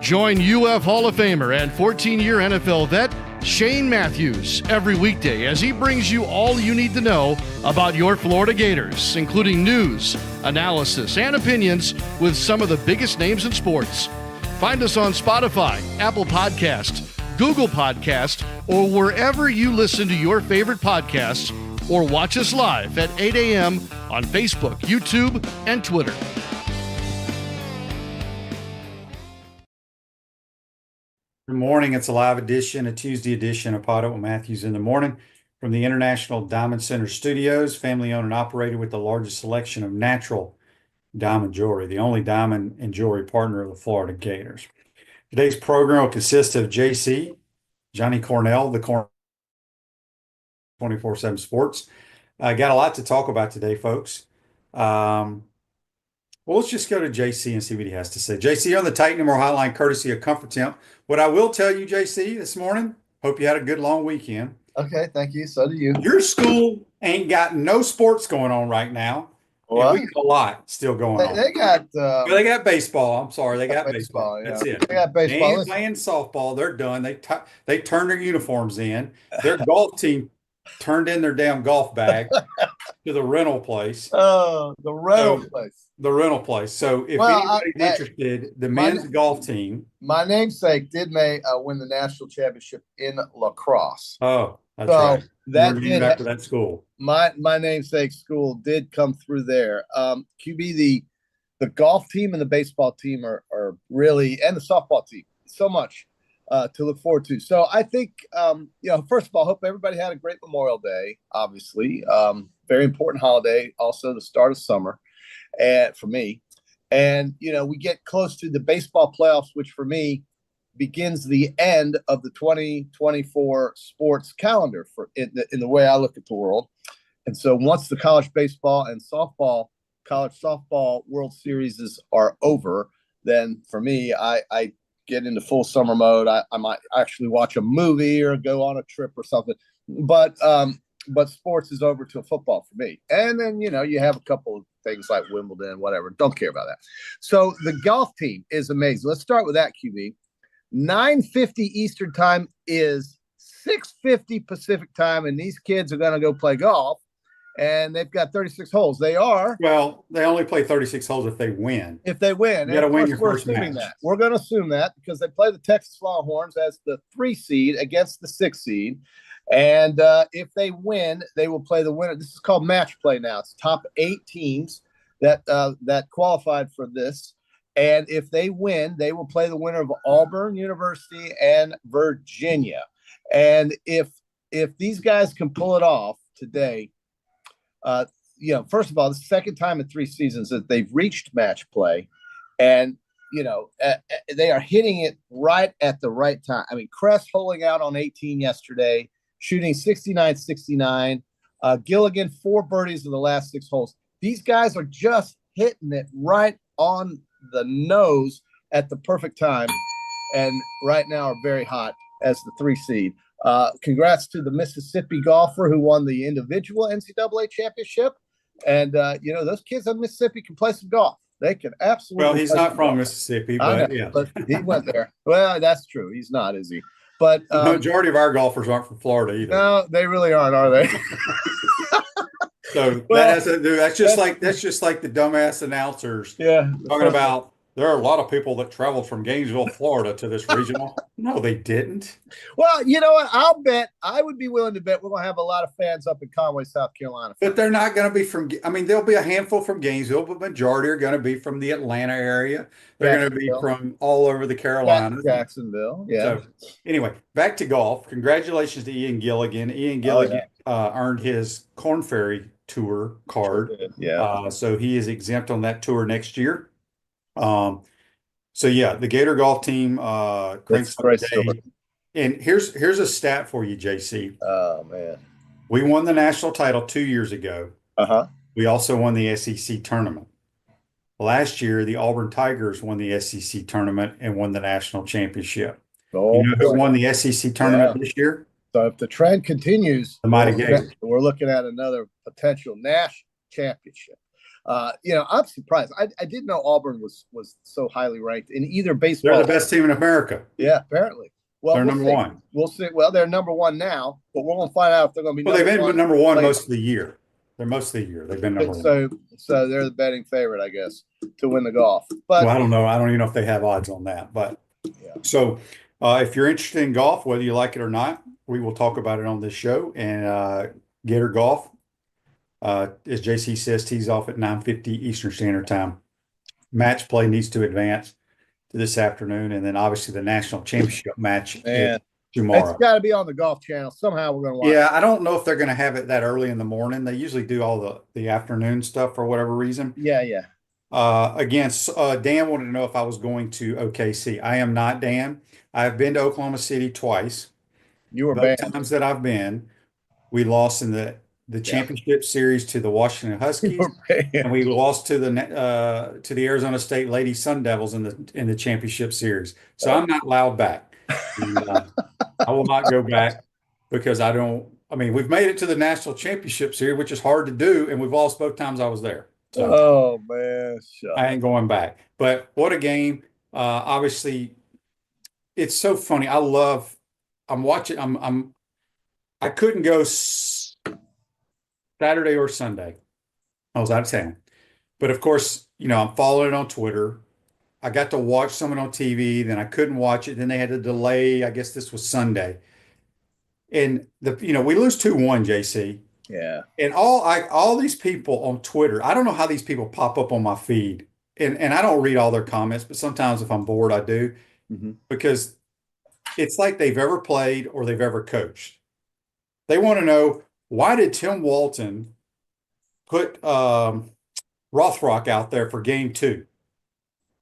Join UF Hall of Famer and 14-year NFL vet Shane Matthews every weekday as he brings you all you need to know about your Florida Gators, including news, analysis, and opinions with some of the biggest names in sports. Find us on Spotify, Apple Podcast, Google Podcast, or wherever you listen to your favorite podcasts, or watch us live at 8 a.m. on Facebook, YouTube, and Twitter. Good morning. It's a live edition, a Tuesday edition of PodUp with Matthews in the morning from the International Diamond Center Studios, family owned and operated with the largest selection of natural diamond jewelry, the only diamond and jewelry partner of the Florida Gators. Today's program will consist of JC, Johnny Cornell, the 24/7 Sports. I got a lot to talk about today, folks. Well, let's just go to JC and see what he has to say. JC on the Titan & More Hotline, courtesy of Comfort Temp. What I will tell you, JC, this morning, hope you had a good long weekend. Okay, thank you. So do you. Your school ain't got no sports going on right now. What? We got a lot still going on. They got Well, they got baseball. I'm sorry, they got baseball. Yeah. That's it. They got baseball. They ain't playing softball. They're done. They turned their uniforms in. Their golf team turned in their damn golf bag to the rental place. The rental place. The rental place. So if anybody's interested, the men's golf team. My namesake did win the national championship in lacrosse. Oh, that's right. That did after that school. My namesake school did come through there. QB, the golf team and the baseball team are really, and the softball team, so much to look forward to. So I think, first of all, hope everybody had a great Memorial Day, obviously. Very important holiday, also the start of summer. And for me, and we get close to the baseball playoffs, which for me begins the end of the 2024 sports calendar in the way I look at the world. And so once the college baseball and college softball World Series are over, then for me, I get into full summer mode. I might actually watch a movie or go on a trip or something, but sports is over till football for me. And then, you have a couple of things like Wimbledon, whatever. Don't care about that. So the golf team is amazing. Let's start with that, QB. 9:50 Eastern time is 6:50 Pacific time, and these kids are going to go play golf, and they've got 36 holes. They only play 36 holes if they win. If they win. You got to win your first match. We're going to assume that because they play the Texas Longhorns as the 3 seed against the 6 seed. And if they win, they will play the winner. This is called match play now. It's top 8 teams that qualified for this. And if they win, they will play the winner of Auburn University and Virginia. And if these guys can pull it off today, first of all, the second time in 3 seasons that they've reached match play. And they are hitting it right at the right time. I mean, Crest holding out on 18 yesterday, shooting 69-69. Gilligan, 4 birdies in the last 6 holes. These guys are just hitting it right on the nose at the perfect time, and right now are very hot as the 3 seed. Congrats to the Mississippi golfer who won the individual NCAA championship. And, those kids in Mississippi can play some golf. They can absolutely. Well, he's not from Mississippi, but yeah. But he went there. Well, that's true. He's not, is he? But the majority of our golfers aren't from Florida either. No, they really aren't, are they? So that has to do. That's just like the dumbass announcers. Yeah, talking about there are a lot of people that traveled from Gainesville, Florida, to this regional. No, they didn't. Well, you know what? I would be willing to bet we're going to have a lot of fans up in Conway, South Carolina. But they're not going to be from. I mean, there'll be a handful from Gainesville, but majority are going to be from the Atlanta area. They're going to be from all over the Carolinas. Jacksonville. Yeah. So, anyway, back to golf. Congratulations to Ian Gilligan. Ian Gilligan earned his Korn Ferry Tour card. Yeah. So he is exempt on that tour next year. So yeah, the Gator golf team cranks up today. And here's a stat for you, JC. Oh man. We won the national title 2 years ago. Uh-huh. We also won the SEC tournament. Last year, the Auburn Tigers won the SEC tournament and won the national championship. Oh, you know who won the SEC tournament this year? So if the trend continues, the Mighty Gators. We're looking at another potential national championship. I'm surprised. I didn't know Auburn was so highly ranked in either baseball. They're the best team in America. Yeah, apparently. Well, they're number one. We'll see. Well, they're number one now, but we're going to find out if they're going to be. Well, they've been number one most of the year. They're most of the year. They've been number one. So they're the betting favorite, I guess, to win the golf. But I don't know. I don't even know if they have odds on that. But yeah. So if you're interested in golf, whether you like it or not, we will talk about it on this show. And Gator Golf, as JC says, tees off at 9:50 Eastern Standard Time. Match play needs to advance to this afternoon, and then obviously the national championship match is tomorrow. It's got to be on the Golf Channel. Somehow we're going to watch. Yeah, I don't know if they're going to have it that early in the morning. They usually do all the afternoon stuff for whatever reason. Yeah. Again, Dan wanted to know if I was going to OKC. I am not, Dan. I've been to Oklahoma City twice. You were both banned. times that I've been. We lost in the championship series to the Washington Huskies, and we lost to the Arizona State Lady Sun Devils in the championship series. So I'm not allowed back. And, I will not go back because I don't. I mean, we've made it to the national championship series, which is hard to do, and we've lost both times I was there. So oh man, I ain't going back. But what a game! Obviously, it's so funny. I'm watching. I couldn't go Saturday or Sunday. I was out of town. But of course, I'm following it on Twitter. I got to watch someone on TV, then I couldn't watch it. Then they had to delay. I guess this was Sunday. And we lose 2-1, JC. Yeah. And all these people on Twitter, I don't know how these people pop up on my feed. And I don't read all their comments, but sometimes if I'm bored, I do. Mm-hmm. Because it's like they've ever played or they've ever coached. They want to know, why did Tim Walton put Rothrock out there for game 2?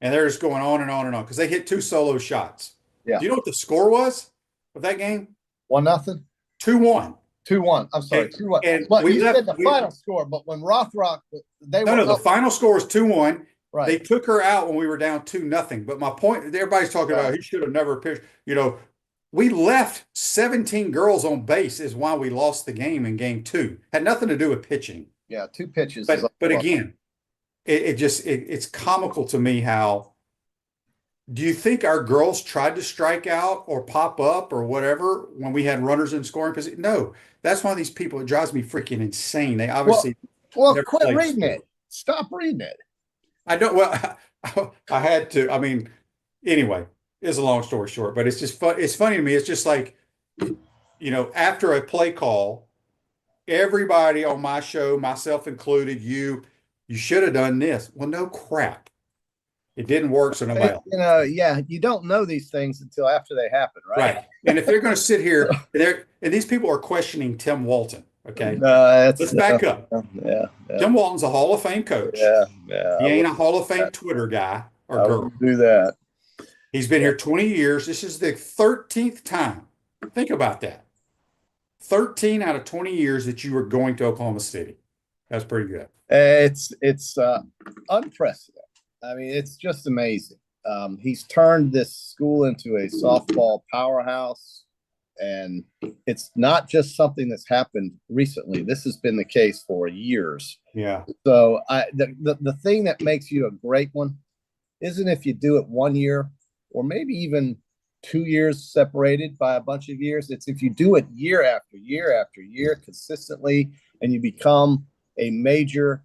And they're just going on and on and on because they hit 2 solo shots. Yeah. Do you know what the score was of that game? 1-0? 2-1. 2-1. I'm sorry, 2-1. And but you said the final score, but when Rothrock, the final score was 2-1. Right. They took her out when we were down 2-0. But my point, everybody's talking about he should have never pitched. We left 17 girls on base is why we lost the game in game 2. Had nothing to do with pitching. Yeah, 2 pitches. But again, it's comical to me how do you think our girls tried to strike out or pop up or whatever when we had runners in scoring position? No, that's one of these people. It drives me freaking insane. They obviously quit reading it. Stop reading it. I don't. Well, I had to. I mean, anyway, it's a long story short, but it's just fun. It's funny to me. It's just like, after a play call, everybody on my show, myself included, you should have done this. Well, no crap. It didn't work, so nobody else. You don't know these things until after they happen, right? Right. And if they're going to sit here, and these people are questioning Tim Walton, okay? Let's back up. Yeah. Tim Walton's a Hall of Fame coach. Yeah. He ain't a Hall of Fame Twitter guy or girl. Do that. He's been here 20 years. This is the 13th time. Think about that. 13 out of 20 years that you were going to Oklahoma City. That's pretty good. It's unprecedented. I mean, it's just amazing. He's turned this school into a softball powerhouse, and it's not just something that's happened recently. This has been the case for years. Yeah. So the thing that makes you a great one isn't if you do it 1 year or maybe even 2 years separated by a bunch of years. It's if you do it year after year after year consistently, and you become a major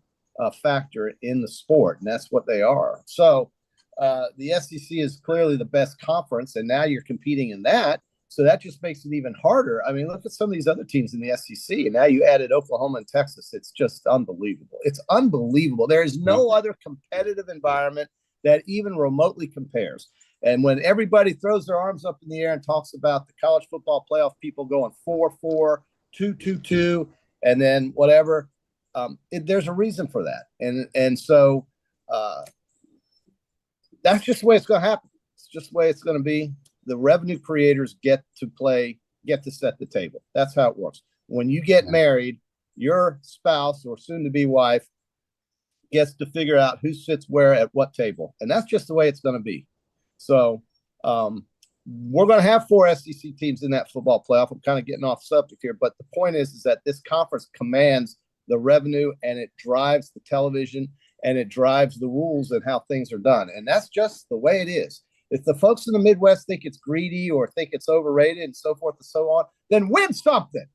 factor in the sport, and that's what they are. So the SEC is clearly the best conference, and now you're competing in that. So that just makes it even harder. I mean, look at some of these other teams in the SEC, and now you added Oklahoma and Texas. It's just unbelievable. It's unbelievable. There is no other competitive environment that even remotely compares. And when everybody throws their arms up in the air and talks about the college football playoff people going 4-4, 2-2-2, and then whatever, there's a reason for that. And so that's just the way it's going to happen. It's just the way it's going to be. The revenue creators get to set the table. That's how it works. When you get married, your spouse or soon-to-be wife gets to figure out who sits where at what table. And that's just the way it's going to be. So we're going to have 4 SEC teams in that football playoff. I'm kind of getting off subject here, but the point is that this conference commands the revenue, and it drives the television. and it drives the rules and how things are done. And that's just the way it is. If the folks in the Midwest think it's greedy or think it's overrated and so forth and so on, then win something.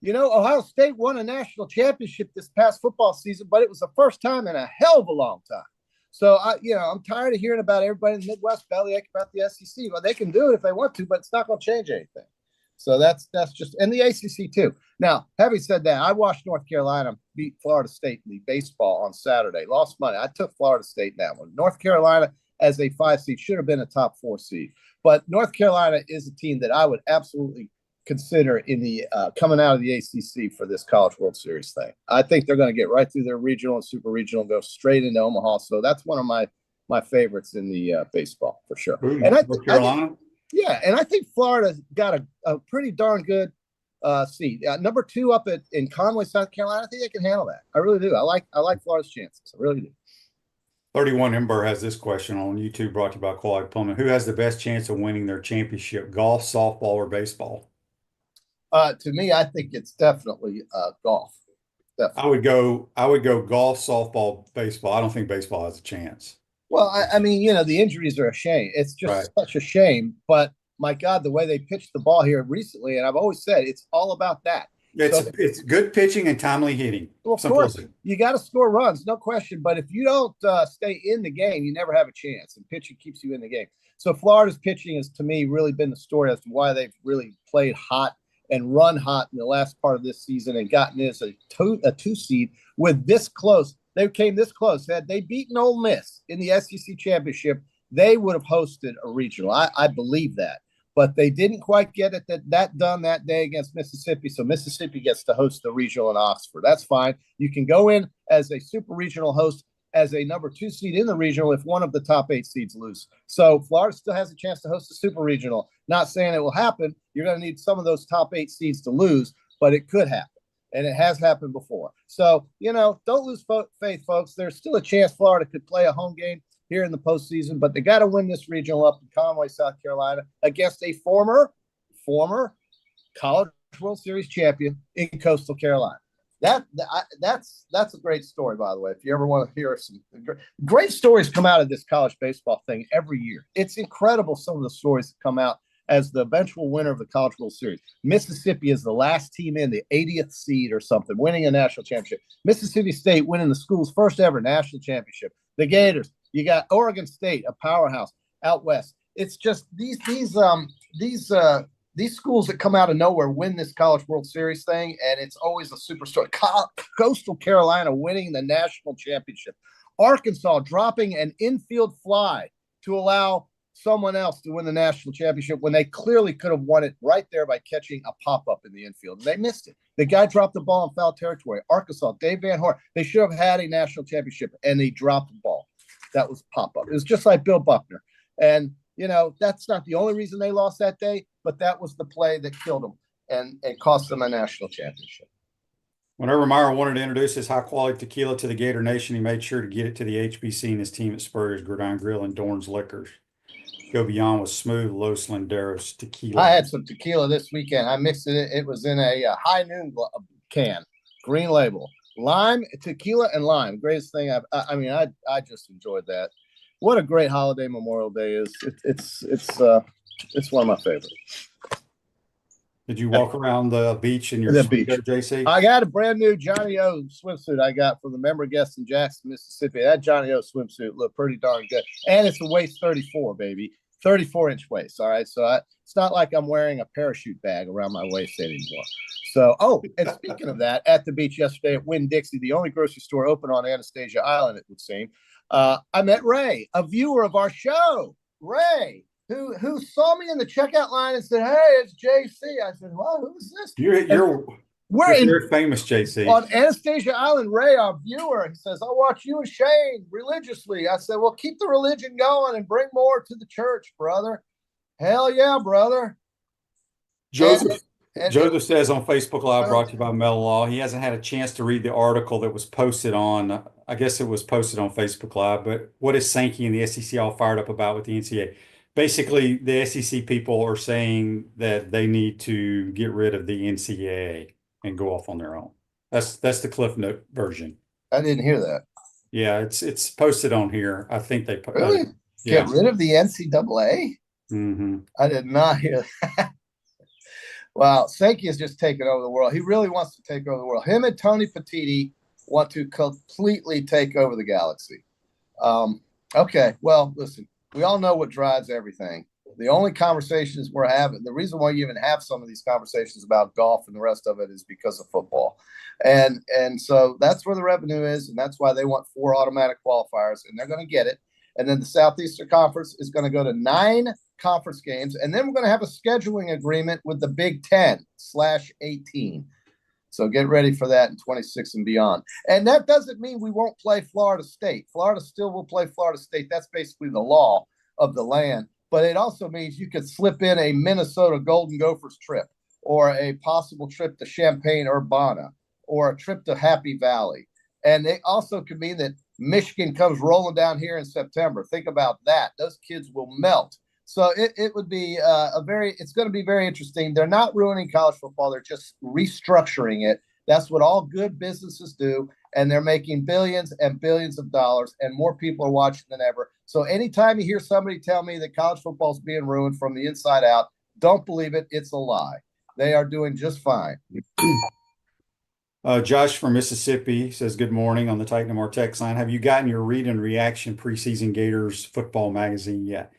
Ohio State won a national championship this past football season, but it was the first time in a hell of a long time. So, I'm tired of hearing about everybody in the Midwest bellyache about the SEC. Well, they can do it if they want to, but it's not going to change anything. So that's just – and the ACC too. Now, having said that, I watched North Carolina beat Florida State in the baseball on Saturday. Lost money. I took Florida State in that one. North Carolina as a 5 seed should have been a top 4 seed. But North Carolina is a team that I would absolutely consider in the coming out of the ACC for this College World Series thing. I think they're going to get right through their regional and super regional and go straight into Omaha. So that's one of my favorites in the baseball for sure. Ooh, and North Carolina? And I think Florida's got a pretty darn good seed. Number 2 up in Conway, South Carolina. I think they can handle that. I really do. I like Florida's chances. I really do. 31 Ember has this question on YouTube, brought to you by Quality Plumbing. Who has the best chance of winning their championship, golf, softball, or baseball? To me, I think it's definitely golf. Definitely. I would go golf, softball, baseball. I don't think baseball has a chance. Well, I mean, the injuries are a shame. It's just such a shame. But my God, the way they pitched the ball here recently, and I've always said it's all about that. It's good pitching and timely hitting. Well, of course, you got to score runs, no question. But if you don't stay in the game, you never have a chance. And pitching keeps you in the game. So Florida's pitching has, to me, really been the story as to why they've really played hot and run hot in the last part of this season and gotten as a 2 seed with this close. They came this close. Had they beaten Ole Miss in the SEC championship, they would have hosted a regional. I believe that. But they didn't quite get it that done that day against Mississippi. So Mississippi gets to host the regional in Oxford. That's fine. You can go in as a super regional host as a number 2 seed in the regional if one of the top 8 seeds lose. So Florida still has a chance to host a super regional. Not saying it will happen. You're going to need some of those top 8 seeds to lose, but it could happen. And it has happened before. So, don't lose faith, folks. There's still a chance Florida could play a home game here in the postseason, but they got to win this regional up in Conway, South Carolina, against a former College World Series champion in Coastal Carolina. That's a great story, by the way. If you ever want to hear some great stories come out of this college baseball thing every year. It's incredible, some of the stories that come out as the eventual winner of the College World Series. Mississippi is the last team in, the 80th seed or something, winning a national championship. Mississippi State winning the school's first ever national championship. The Gators. You got Oregon State, a powerhouse out west. It's just these schools that come out of nowhere win this College World Series thing, and it's always a super story. Coastal Carolina winning the national championship. Arkansas dropping an infield fly to allow someone else to win the national championship when they clearly could have won it right there by catching a pop-up in the infield. They missed it. The guy dropped the ball in foul territory. Arkansas, Dave Van Horn, they should have had a national championship, and they dropped the ball. That was pop-up. It was just like Bill Buckner. And, that's not the only reason they lost that day, but that was the play that killed them and cost them a national championship. Whenever Meyer wanted to introduce his high-quality tequila to the Gator Nation, he made sure to get it to the HBC and his team at Spurrier's Gridiron Grill and Dorn's Liquors. Go beyond with smooth Los Landeros tequila. I had some tequila this weekend. I mixed it. It was in a high noon can, green label. Lime, tequila, and lime. Greatest thing I just enjoyed that. What a great holiday Memorial Day is. It's one of my favorites. Did you walk around the beach in your beach, JC? I got a brand new Johnny O swimsuit I got from the member guest in Jackson, Mississippi. That Johnny O swimsuit looked pretty darn good. And it's a waist 34, baby. 34-inch waist, all right? So it's not like I'm wearing a parachute bag around my waist anymore. So, and speaking of that, at the beach yesterday at Winn-Dixie, the only grocery store open on Anastasia Island, it would seem, I met Ray, a viewer of our show. Ray, who saw me in the checkout line and said, "Hey, it's JC." I said, "Well, who's this?" You're very famous, JC. On Anastasia Island, Ray, our viewer, he says, "I watch you and Shane religiously." I said, "Well, keep the religion going and bring more to the church, brother." Hell yeah, brother. Joseph says on Facebook Live, brought to you by Mel Law, he hasn't had a chance to read the article that was posted on, I guess it was posted on Facebook Live, but what is Sankey and the SEC all fired up about with the NCAA? Basically, the SEC people are saying that they need to get rid of the NCAA and go off on their own. That's the Cliff Note version. I didn't hear that. Yeah, it's posted on here. I think they put Really? yeah. Get rid of the NCAA? Mm-hmm. I did not hear that. Wow, Sankey has just taken over the world. He really wants to take over the world. Him and Tony Petitti want to completely take over the galaxy. Okay, well, listen, we all know what drives everything. The only conversations we're having, the reason why you even have some of these conversations about golf and the rest of it is because of football. And so that's where the revenue is, and that's why they want 4 automatic qualifiers, and they're going to get it. And then the Southeastern Conference is going to go to 9 conference games, and then we're going to have a scheduling agreement with the Big 10/18. So get ready for that in 26 and beyond. And that doesn't mean we won't play Florida State. Florida still will play Florida State. That's basically the law of the land. But it also means you could slip in a Minnesota Golden Gophers trip, or a possible trip to Champaign-Urbana, or a trip to Happy Valley. And it also could mean that Michigan comes rolling down here in September. Think about that. Those kids will melt. So it would be it's going to be very interesting. They're not ruining college football. They're just restructuring it. That's what all good businesses do. And they're making billions and billions of dollars, and more people are watching than ever. So anytime you hear somebody tell me that college football is being ruined from the inside out, don't believe it. It's a lie. They are doing just fine. Josh from Mississippi says, good morning on the Titan and More text line. Have you gotten your read and reaction preseason Gators football magazine yet?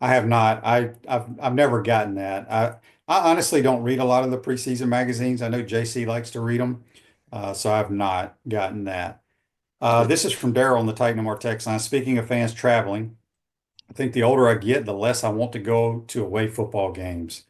I have not. I've never gotten that. I honestly don't read a lot of the preseason magazines. I know JC likes to read them, so I've not gotten that. This is from Daryl on the Titan and More text line. Speaking of fans traveling, I think the older I get, the less I want to go to away football games.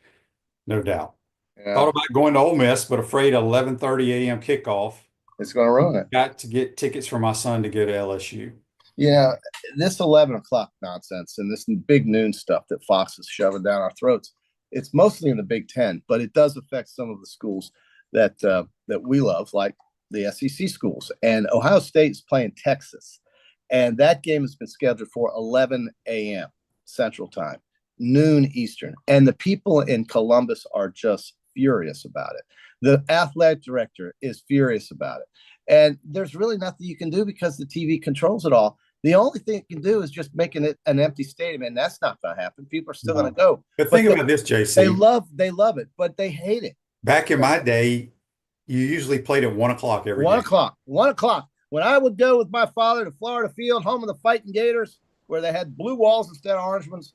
No doubt. Yeah. Thought about going to Ole Miss, but afraid 11:30 a.m. kickoff. It's going to ruin it. Got to get tickets for my son to go to LSU. Yeah, this 11 o'clock nonsense and this big noon stuff that Fox is shoving down our throats, it's mostly in the Big Ten, but it does affect some of the schools that we love, like the SEC schools. And Ohio State is playing Texas, and that game has been scheduled for 11 a.m. Central Time, noon Eastern. And the people in Columbus are just furious about it. The athletic director is furious about it. And there's really nothing you can do because the TV controls it all. The only thing it can do is just making it an empty stadium, and that's not going to happen. People are still going to go. But think about this, JC. They love it, but they hate it. Back in my day, you usually played at 1 o'clock every day. 1 o'clock. 1 o'clock. When I would go with my father to Florida Field, home of the Fighting Gators, where they had blue walls instead of orange ones,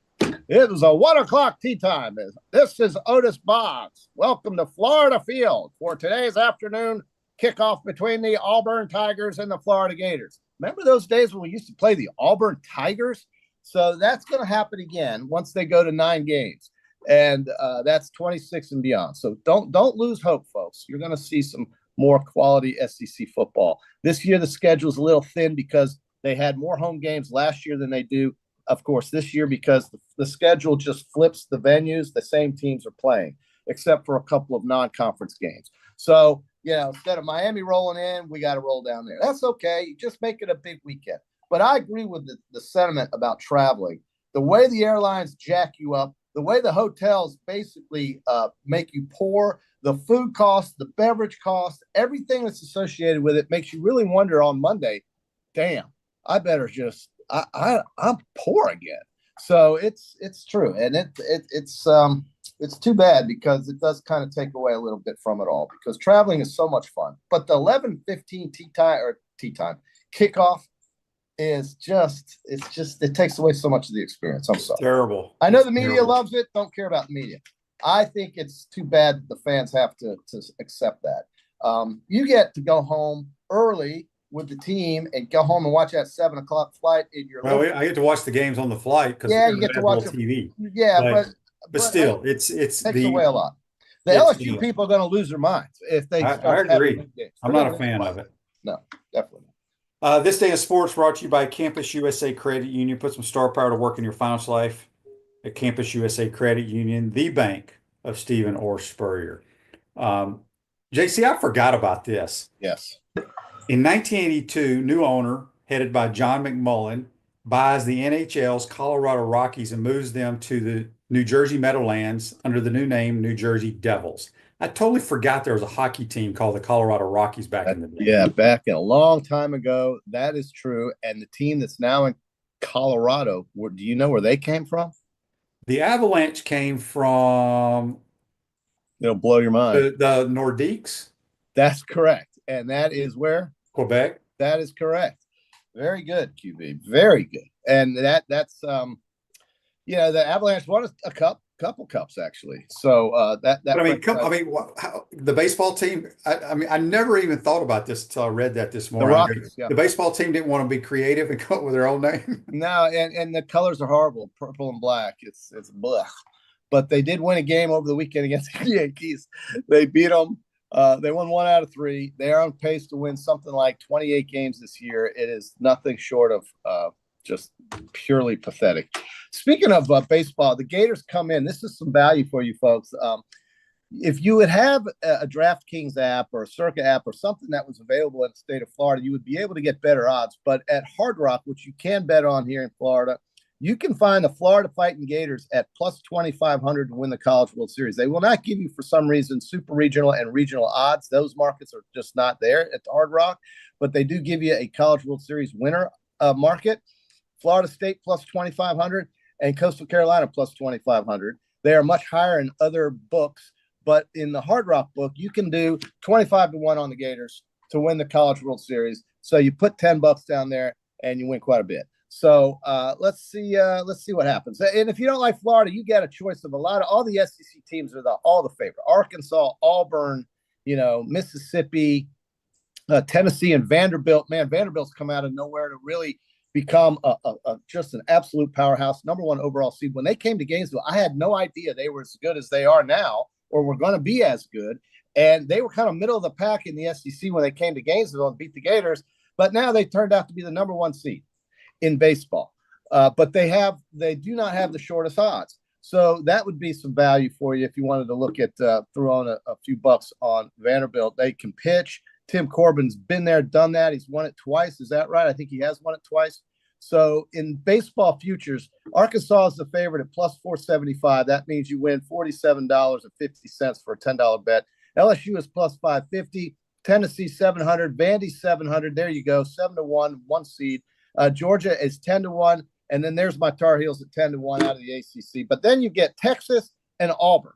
it was a 1 o'clock tea time. This is Otis Boggs. Welcome to Florida Field for today's afternoon kickoff between the Auburn Tigers and the Florida Gators. Remember those days when we used to play the Auburn Tigers? So that's going to happen again once they go to 9 games, and that's 26 and beyond. So don't lose hope, folks. You're going to see some more quality SEC football. This year the schedule is a little thin because they had more home games last year than they do, of course, this year, because the schedule just flips the venues. The same teams are playing, except for a couple of non-conference games. So instead of Miami rolling in, we got to roll down there. That's okay. You just make it a big weekend. But I agree with the sentiment about traveling. The way the airlines jack you up, the way the hotels basically make you poor, the food costs, the beverage costs, everything that's associated with it makes you really wonder on Monday, damn, I better just I'm poor again. So it's true, and it's too bad because it does kind of take away a little bit from it all, because traveling is so much fun. But the 11:15 tea time kickoff is it takes away so much of the experience. I'm sorry. Terrible. I know the media loves it. Don't care about the media. I think it's too bad that the fans have to accept that. You get to go home early with the team and go home and watch that 7 o'clock flight in your. Well, I get to watch the games on the flight because you get to watch TV. Yeah, but still, it takes away a lot. The LSU people are going to lose their minds if they. I agree. I'm not a fan of it. No, definitely not. This day in sports brought to you by Campus USA Credit Union. Put some star power to work in your financial life at Campus USA Credit Union, the bank of Stephen Orr Spurrier. JC, I forgot about this. Yes. In 1982, new owner headed by John McMullen buys the NHL's Colorado Rockies and moves them to the New Jersey Meadowlands under the new name New Jersey Devils. I totally forgot there was a hockey team called the Colorado Rockies back in the day. Yeah, back in a long time ago. That is true. And the team that's now in Colorado, do you know where they came from? The Avalanche came from It'll blow your mind. the Nordiques, That's correct. And that is where? Quebec. That is correct. Very good, QB. Very good. And that's the Avalanche won a couple cups actually. So that But I mean, the baseball team. I mean, I never even thought about this until I read that this morning. The Rockies, yeah. The baseball team didn't want to be creative and come up with their own name. No, and the colors are horrible, purple and black. It's blech. But they did win a game over the weekend against the Yankees. They beat them. They won 1 out of 3. They are on pace to win something like 28 games this year. It is nothing short of just purely pathetic. Speaking of baseball, the Gators come in. This is some value for you folks. If you would have a DraftKings app or a Circa app or something that was available in the state of Florida, you would be able to get better odds. But at Hard Rock, which you can bet on here in Florida, you can find the Florida Fighting Gators at plus 2,500 to win the College World Series. They will not give you, for some reason, super regional and regional odds. Those markets are just not there at the Hard Rock, but they do give you a College World Series winner market. Florida State plus 2,500 and Coastal Carolina plus 2,500. They are much higher in other books, but in the Hard Rock book, you can do 25-1 on the Gators to win the College World Series. So you put $10 down there and you win quite a bit. So let's see what happens. And if you don't like Florida, you get a choice of all the SEC teams are all the favorite. Arkansas, Auburn, Mississippi, Tennessee, and Vanderbilt. Man, Vanderbilt's come out of nowhere to really become just an absolute powerhouse, #1 overall seed. When they came to Gainesville, I had no idea they were as good as they are now, or were going to be as good. And they were kind of middle of the pack in the SEC when they came to Gainesville and beat the Gators. But now they turned out to be the #1 seed in baseball. But they do not have the shortest odds. So that would be some value for you if you wanted to look at throwing a few bucks on Vanderbilt. They can pitch. Tim Corbin's been there, done that. He's won it twice. Is that right? I think he has won it twice. So in baseball futures, Arkansas is the favorite at plus 475. That means you win $47.50 for a $10 bet. LSU is plus 550. Tennessee 700. Vandy 700. There you go. 7-1, 1 seed. Georgia is 10-1. And then there's my Tar Heels at 10-1 out of the ACC. But then you get Texas and Auburn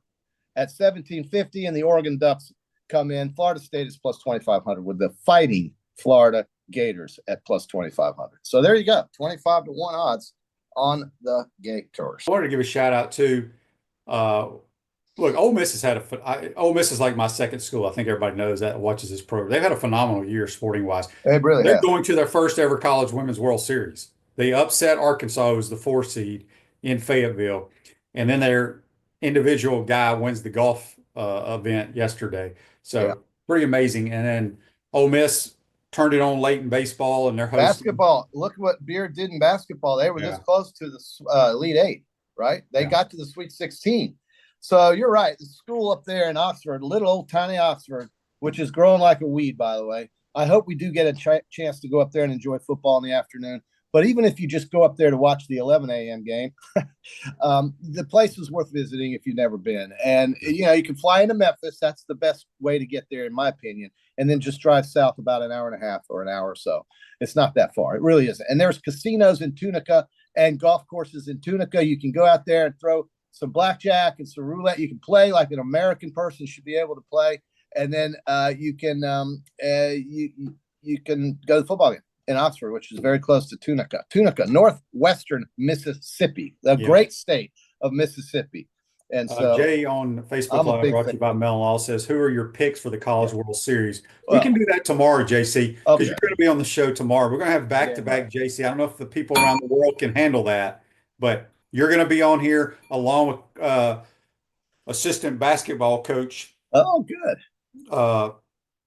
at 1750, and the Oregon Ducks come in. Florida State is plus 2,500 with the Fighting Florida Gators at plus 2,500. So there you go, 25-1 odds on the Gators. I wanted to give a shout out to, look, Ole Miss has Ole Miss is like my second school. I think everybody knows that, watches this program. They've had a phenomenal year sporting wise. They're going to their first ever College Women's World Series. They upset Arkansas, who's the 4 seed in Fayetteville, and then their individual guy wins the golf event yesterday. So pretty amazing. And then Ole Miss turned it on late in baseball, and they're hosting basketball. Look what Beard did in basketball. They were this close to the Elite 8, right? They got to the Sweet 16. So you're right. The school up there in Oxford, little old tiny Oxford, which is growing like a weed, by the way. I hope we do get a chance to go up there and enjoy football in the afternoon. But even if you just go up there to watch the 11 a.m. game, the place is worth visiting if you've never been. And, you can fly into Memphis. That's the best way to get there, in my opinion. And then just drive south about an hour and a half or an hour or so. It's not that far. It really isn't. And there's casinos in Tunica and golf courses in Tunica. You can go out there and throw some blackjack and some roulette. You can play like an American person should be able to play. And then you can go to the football game in Oxford, which is very close to Tunica, northwestern Mississippi, the great state of Mississippi. And so Jay on Facebook Live, brought to you by Mellon Law, says, who are your picks for the College World Series? We can do that tomorrow, JC, because you're going to be on the show tomorrow. We're going to have back-to-back JC. I don't know if the people around the world can handle that, but you're going to be on here along with assistant basketball coach. Oh, good.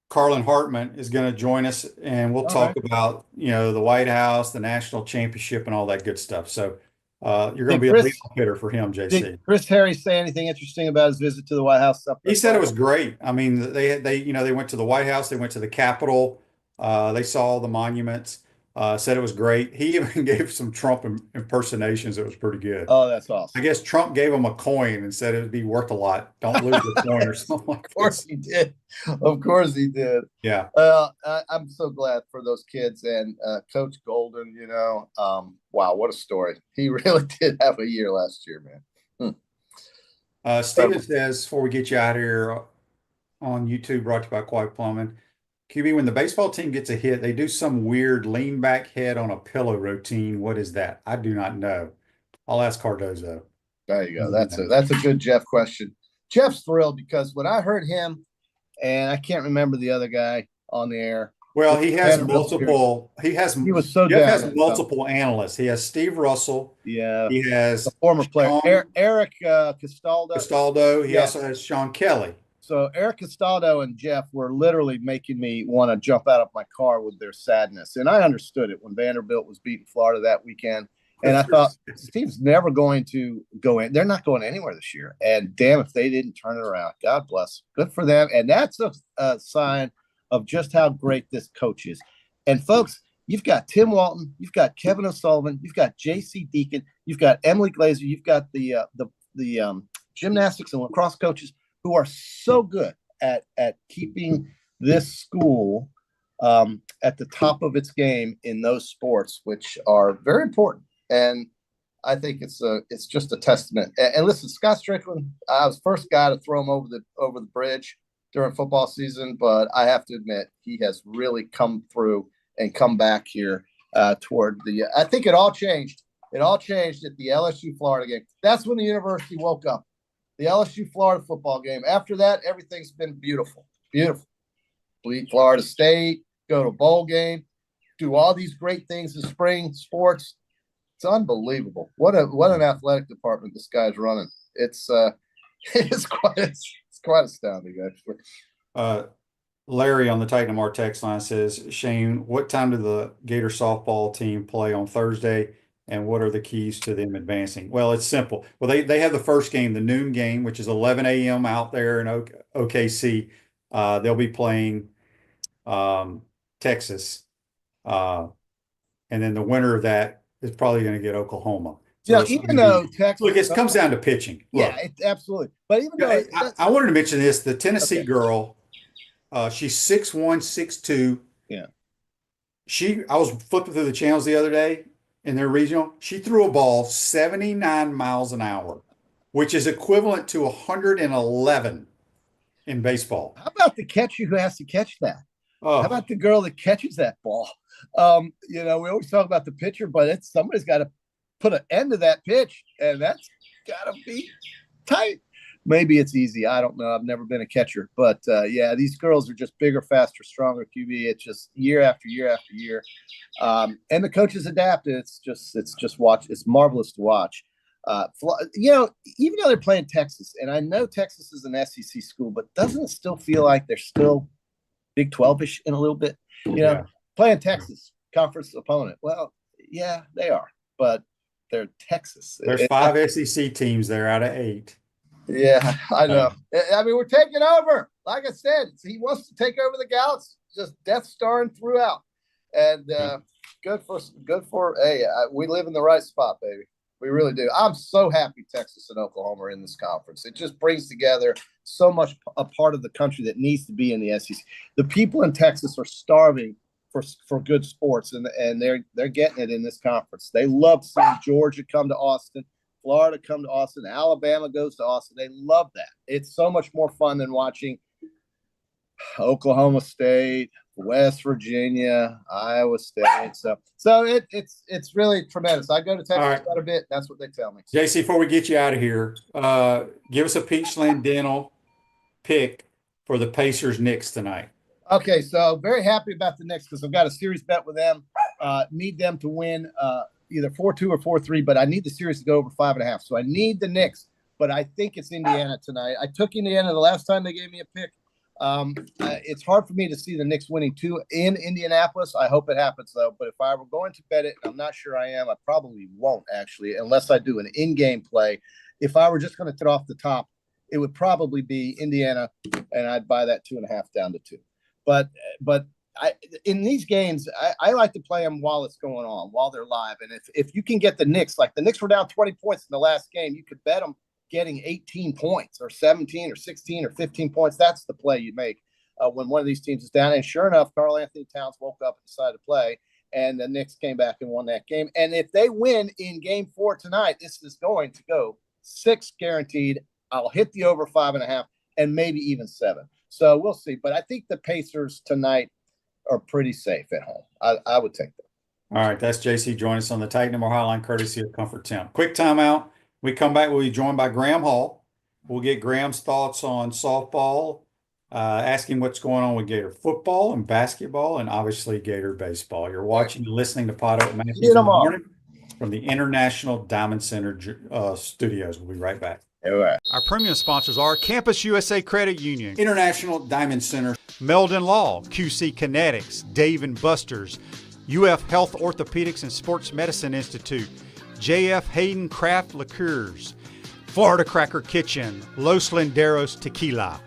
Carlin Hartman is going to join us, and we'll talk about, the White House, the national championship, and all that good stuff. So you're going to be a lead hitter for him, JC. Did Chris Harris say anything interesting about his visit to the White House? He said it was great. I mean, they went to the White House, they went to the Capitol, they saw all the monuments. said it was great. He even gave some Trump impersonations. It was pretty good. Oh, that's I awesome. guess Trump gave him a coin and said it would be worth a lot. Don't lose the coin or something like Of course this. he did. Of course he did. Yeah. I'm so glad for those kids and Coach Golden. Wow, what a story! He really did have a year last year, man. Steven says, before we get you out of here on YouTube, brought to you by Quiet Plumbing, QB, when the baseball team gets a hit, they do some weird lean back head on a pillow routine. What is that? I do not know. I'll ask Cardozo. There you go. That's a good Jeff question. Jeff's thrilled because when I heard him, and I can't remember the other guy on the air. Well, he has multiple. He was so Jeff down has multiple analysts. He has Steve Russell. Yeah. He has the former player Sean Eric Castaldo. Castaldo. He Yeah. also has Sean Kelly. So Eric Castaldo and Jeff were literally making me want to jump out of my car with their sadness. And I understood it when Vanderbilt was beating Florida that weekend. And I thought, this team's never going to go in. They're not going anywhere this year. And damn, if they didn't turn it around, God bless. Good for them. And that's a sign of just how great this coach is. And folks, you've got Tim Walton, you've got Kevin O'Sullivan, you've got J.C. Deacon, you've got Emily Glazer, you've got the gymnastics and lacrosse coaches who are so good at keeping this school at the top of its game in those sports, which are very important. And I think it's just a testament. And listen, Scott Strickland, I was the first guy to throw him over the bridge during football season, but I have to admit he has really come through and come back here toward the. I think it all changed. It all changed at the LSU Florida game. That's when the university woke up. The LSU Florida football game. After that, everything's been beautiful, beautiful. Beat Florida State, go to a bowl game, do all these great things in spring sports. It's unbelievable. What an athletic department this guy's running. It's quite astounding, actually. Larry on the Titan MR text line says, Shane, what time do the Gator softball team play on Thursday, and what are the keys to them advancing? Well, it's simple. Well, they have the first game, the noon game, which is 11 a.m. out there in OKC. They'll be playing Texas, and then the winner of that is probably going to get Oklahoma. So even though Texas, look, it comes down to pitching. Yeah, absolutely. But even though I wanted to mention this, the Tennessee girl, she's 6'1", 6'2". Yeah. I was flipping through the channels the other day in their regional. She threw a ball 79 miles an hour, which is equivalent to 111 in baseball. How about the catcher who has to catch that? Oh. How about the girl that catches that ball? We always talk about the pitcher, but somebody's got to put an end to that pitch, and that's got to be tight. Maybe it's easy. I don't know. I've never been a catcher, but yeah, these girls are just bigger, faster, stronger QB. It's just year after year after year, and the coaches adapt. It's marvelous to watch. Even though they're playing Texas, and I know Texas is an SEC school, but doesn't it still feel like they're still Big 12-ish in a little bit? Playing Texas, conference opponent. Well, yeah, they are, but they're Texas. There's 5 SEC teams there out of 8. Yeah, I know. I mean, we're taking over. Like I said, he wants to take over the Galaxy, just Death Starring throughout. And good for. Hey, we live in the right spot, baby. We really do. I'm so happy Texas and Oklahoma are in this conference. It just brings together so much a part of the country that needs to be in the SEC. The people in Texas are starving for good sports, and they're getting it in this conference. They love seeing Georgia come to Austin, Florida come to Austin, Alabama goes to Austin. They love that. It's so much more fun than watching Oklahoma State, West Virginia, Iowa State. So it's really tremendous. I go to Texas quite a bit. That's what they tell me. JC, before we get you out of here, give us a Peachland Dental pick for the Pacers-Knicks tonight. Okay, so very happy about the Knicks because I've got a series bet with them. Need them to win either 4-2 or 4-3, but I need the series to go over 5.5. So I need the Knicks, but I think it's Indiana tonight. I took Indiana the last time they gave me a pick. It's hard for me to see the Knicks winning 2 in Indianapolis. I hope it happens, though. But if I were going to bet it, I'm not sure I am. I probably won't, actually, unless I do an in-game play. If I were just going to sit off the top, it would probably be Indiana, and I'd buy that 2.5 down to 2. But in these games, I like to play them while it's going on, while they're live. And if you can get the Knicks, like the Knicks were down 20 points in the last game, you could bet them getting 18 points or 17 or 16 or 15 points. That's the play you make when one of these teams is down. And sure enough, Karl Anthony Towns woke up and decided to play, and the Knicks came back and won that game. And if they win in game 4 tonight, this is going to go 6 guaranteed. I'll hit the over 5.5 and maybe even 7. So we'll see. But I think the Pacers tonight are pretty safe at home. I would take them. All right, that's JC. Join us on the Titan More Hotline, courtesy of Comfort Temp. Quick timeout. We come back. We'll be joined by Graham Hall. We'll get Graham's thoughts on softball, asking what's going on with Gator football and basketball, and obviously Gator baseball. You're watching and listening to PodUp Matthews in the morning from the International Diamond Center studios. We'll be right back. Right. Our premium sponsors are Campus USA Credit Union, International Diamond Center, Meldon Law, QC Kinetics, Dave & Buster's, UF Health Orthopedics and Sports Medicine Institute, JF Hayden Craft Liqueurs, Florida Cracker Kitchen, Los Linderos Tequila.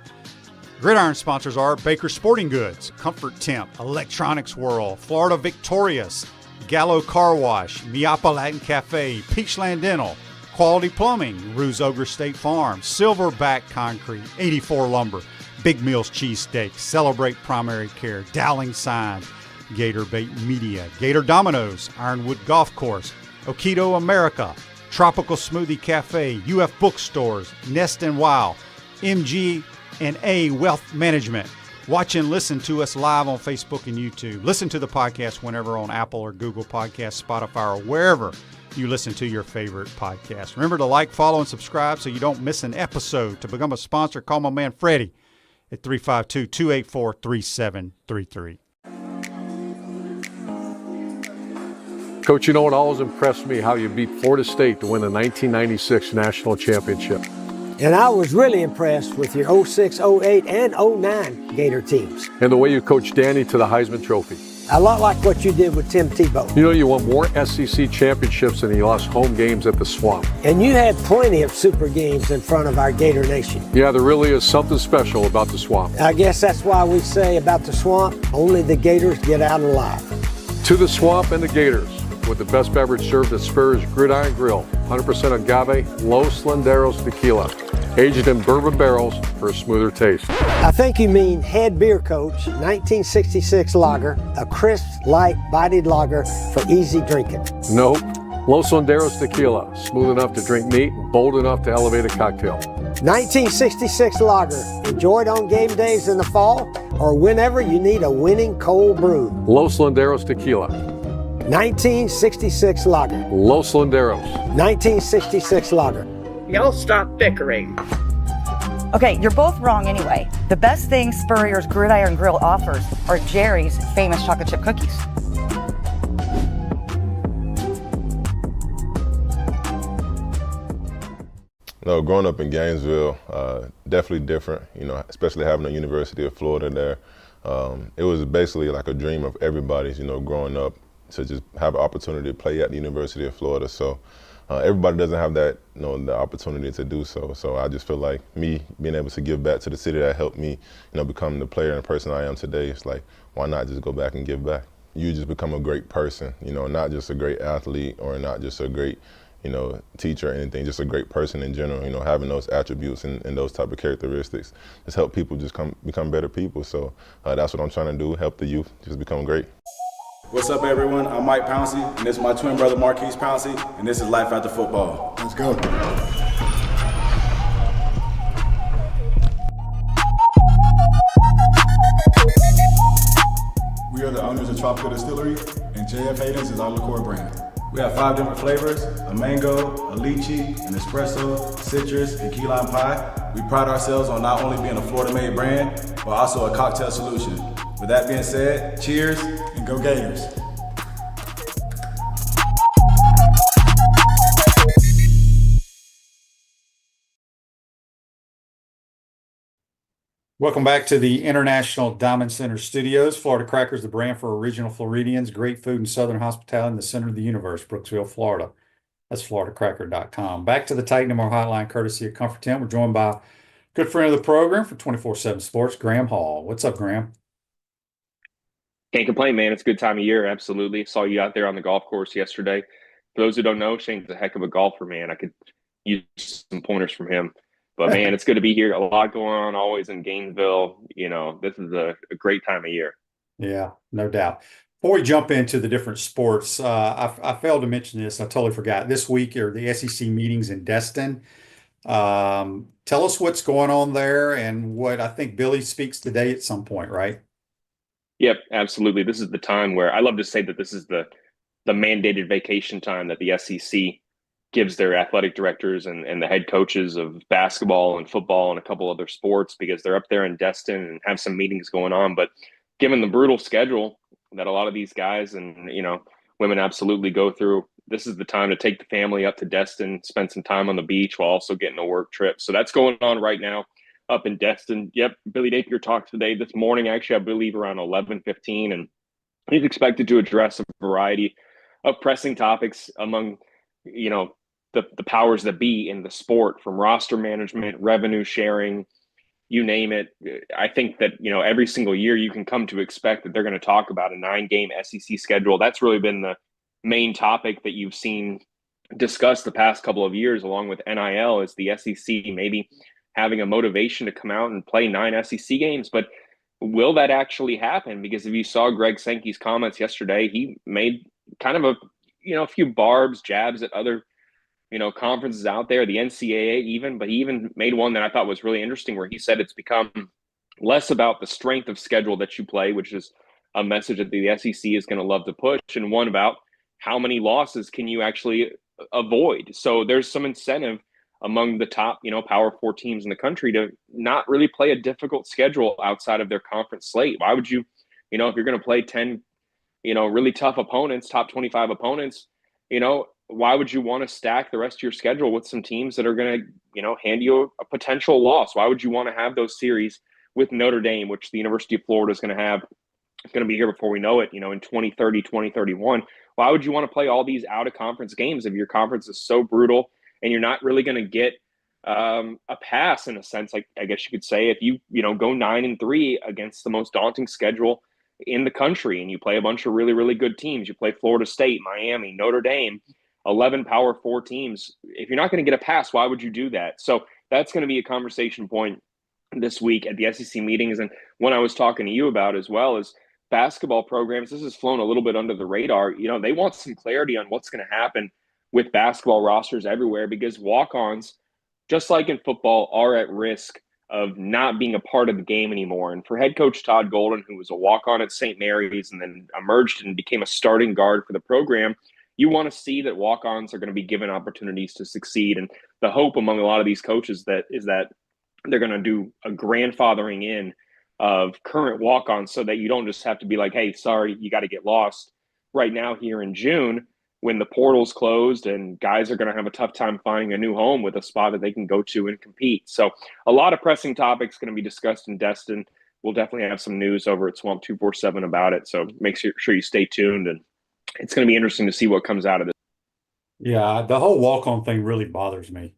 Gridiron sponsors are Baker Sporting Goods, Comfort Temp, Electronics World, Florida Victorious, Gallo Car Wash, Miapa Latin Cafe, Peachland Dental, Quality Plumbing, Ruse Ogre State Farm, Silverback Concrete, 84 Lumber, Big Mills Cheesesteak, Celebrate Primary Care, Dowling Sign, Gator Bait Media, Gator Dominoes, Ironwood Golf Course, Okido America, Tropical Smoothie Cafe, UF Bookstores, Nest and Wow, MG&A Wealth Management. Watch and listen to us live on Facebook and YouTube. Listen to the podcast whenever on Apple or Google Podcasts, Spotify, or wherever you listen to your favorite podcast. Remember to like, follow, and subscribe so you don't miss an episode. To become a sponsor, call my man Freddie at 352-284-3733. Coach, you know what always impressed me? How you beat Florida State to win the 1996 National Championship. And I was really impressed with your 06, 08, and 09 Gator teams. And the way you coached Danny to the Heisman Trophy. A lot like what you did with Tim Tebow. You know, you won more SEC championships than you lost home games at the Swamp. And you had plenty of super games in front of our Gator Nation. Yeah, there really is something special about the Swamp. I guess that's why we say about the Swamp, only the Gators get out alive. To the Swamp and the Gators, with the best beverage served at Spur's Gridiron Grill, 100% agave, Los Linderos tequila, aged in bourbon barrels for a smoother taste. I think you mean Head Beer Coach 1966 lager, a crisp, light, bodied lager for easy drinking. Nope. Los Linderos tequila, smooth enough to drink neat, bold enough to elevate a cocktail. 1966 lager, enjoyed on game days in the fall or whenever you need a winning cold brew. Los Linderos tequila. 1966 lager. Los Linderos. 1966 lager. Y'all stop bickering. Okay, you're both wrong anyway. The best thing Spurrier's Gridiron Grill offers are Jerry's famous chocolate chip cookies. No, growing up in Gainesville, definitely different, you know, especially having the University of Florida there. It was basically like a dream of everybody's, you know, growing up to just have an opportunity to play at the University of Florida. So everybody doesn't have that, you know, the opportunity to do so. So I just feel like me being able to give back to the city that helped me, you know, become the player and the person I am today. It's like, why not just go back and give back? You just become a great person, you know, not just a great athlete or not just a great, you know, teacher or anything, just a great person in general, you know, having those attributes and those type of characteristics just help people just become better people. So that's what I'm trying to do, help the youth just become great. What's up, everyone? I'm Mike Pouncey, and this is my twin brother, Marquise Pouncey, and this is Life After Football. Let's go. We are the owners of Tropical Distillery, and JF Hayden's is our liqueur brand. We have 5 different flavors: a mango, a lychee, an espresso, citrus, and key lime pie. We pride ourselves on not only being a Florida-made brand, but also a cocktail solution. With that being said, cheers and go Gators. Welcome back to the International Diamond Center studios. Florida Crackers, the brand for original Floridians. Great food and southern hospitality in the center of the universe, Brooksville, Florida. That's floridacracker.com. Back to the Titan More Hotline, courtesy of Comfort 10. We're joined by a good friend of the program for 24/7 Sports, Graham Hall. What's up, Graham? Can't complain, man. It's a good time of year. Absolutely. Saw you out there on the golf course yesterday. For those who don't know, Shane's a heck of a golfer, man. I could use some pointers from him. But, man, it's good to be here. A lot going on always in Gainesville. This is a great time of year. Yeah, no doubt. Before we jump into the different sports, I failed to mention this. I totally forgot. This week are the SEC meetings in Destin. Tell us what's going on there and what I think Billy speaks today at some point, right? Yep, absolutely. This is the time where I love to say that this is the mandated vacation time that the SEC gives their athletic directors and the head coaches of basketball and football and a couple other sports, because they're up there in Destin and have some meetings going on. But given the brutal schedule that a lot of these guys and, women absolutely go through, this is the time to take the family up to Destin, spend some time on the beach while also getting a work trip. So that's going on right now up in Destin. Yep, Billy Napier talked today this morning, actually, I believe around 11:15, and he's expected to address a variety of pressing topics among, the powers that be in the sport, from roster management, revenue sharing, you name it. I think that, every single year you can come to expect that they're going to talk about a 9-game SEC schedule. That's really been the main topic that you've seen discussed the past couple of years, along with NIL, is the SEC maybe having a motivation to come out and play 9 SEC games. But will that actually happen? Because if you saw Greg Sankey's comments yesterday, he made kind of a few jabs at other conferences out there, the NCAA even, but he even made one that I thought was really interesting, where he said it's become less about the strength of schedule that you play, which is a message that the SEC is going to love to push, and one about how many losses can you actually avoid. So there's some incentive among the top, Power 4 teams in the country to not really play a difficult schedule outside of their conference slate. Why would you, if you're going to play 10, really tough opponents, top 25 opponents, why would you want to stack the rest of your schedule with some teams that are going to, hand you a potential loss? Why would you want to have those series with Notre Dame, which the University of Florida is going to have? It's going to be here before we know it, in 2030, 2031. Why would you want to play all these out-of-conference games if your conference is so brutal and you're not really going to get a pass, in a sense, like I guess you could say, if you, go 9-3 against the most daunting schedule in the country and you play a bunch of really, really good teams. You play Florida State, Miami, Notre Dame, 11 Power 4 teams. If you're not going to get a pass, why would you do that? So that's going to be a conversation point this week at the SEC meetings. And when I was talking to you about, as well as basketball programs, this has flown a little bit under the radar. They want some clarity on what's going to happen with basketball rosters everywhere, because walk-ons, just like in football, are at risk of not being a part of the game anymore. And for head coach Todd Golden, who was a walk-on at St. Mary's and then emerged and became a starting guard for the program, you want to see that walk-ons are going to be given opportunities to succeed. And the hope among a lot of these coaches is that they're going to do a grandfathering in of current walk-ons, so that you don't just have to be like, hey, sorry, you got to get lost right now here in June when the portal's closed and guys are going to have a tough time finding a new home with a spot that they can go to and compete. So a lot of pressing topics going to be discussed in Destin. We'll definitely have some news over at Swamp 247 about it. So make sure you stay tuned, and it's going to be interesting to see what comes out of this. Yeah, the whole walk-on thing really bothers me.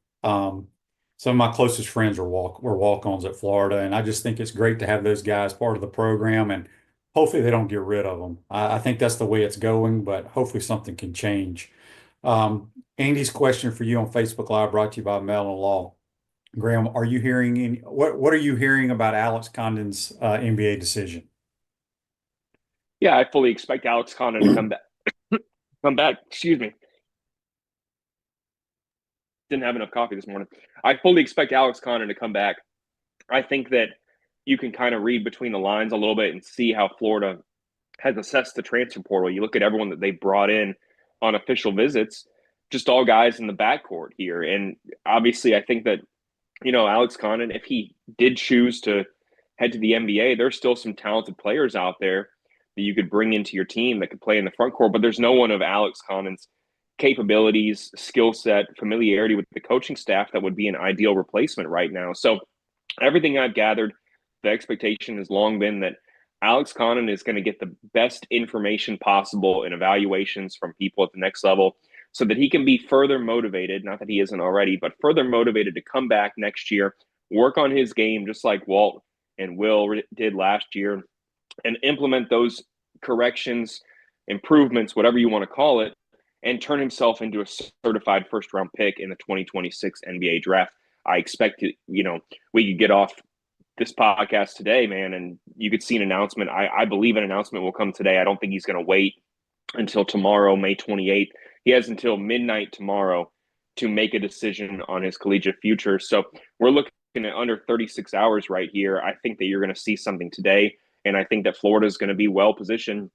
Some of my closest friends were walk-ons at Florida, and I just think it's great to have those guys part of the program, and hopefully they don't get rid of them. I think that's the way it's going, but hopefully something can change. Andy's question for you on Facebook Live, brought to you by Mellon Law. Graham, are you hearing what are you hearing about Alex Condon's NBA decision? Yeah, I fully expect Alex Condon to come back. Excuse me. Didn't have enough coffee this morning. I fully expect Alex Condon to come back. I think that you can kind of read between the lines a little bit and see how Florida has assessed the transfer portal. You look at everyone that they brought in on official visits, just all guys in the backcourt here. And obviously, I think that, Alex Condon, if he did choose to head to the NBA, there's still some talented players out there that you could bring into your team that could play in the front court. But there's no one of Alex Condon's capabilities, skill set, familiarity with the coaching staff that would be an ideal replacement right now. So everything I've gathered, the expectation has long been that Alex Condon is going to get the best information possible in evaluations from people at the next level, so that he can be further motivated, not that he isn't already, but further motivated to come back next year, work on his game just like Walt and Will did last year, and implement those corrections, improvements, whatever you want to call it, and turn himself into a certified first-round pick in the 2026 NBA draft. I expect we could get off this podcast today, man, and you could see an announcement. I believe an announcement will come today. I don't think he's going to wait until tomorrow, May 28th. He has until midnight tomorrow to make a decision on his collegiate future. So we're looking at under 36 hours right here. I think that you're going to see something today, and I think that Florida is going to be well positioned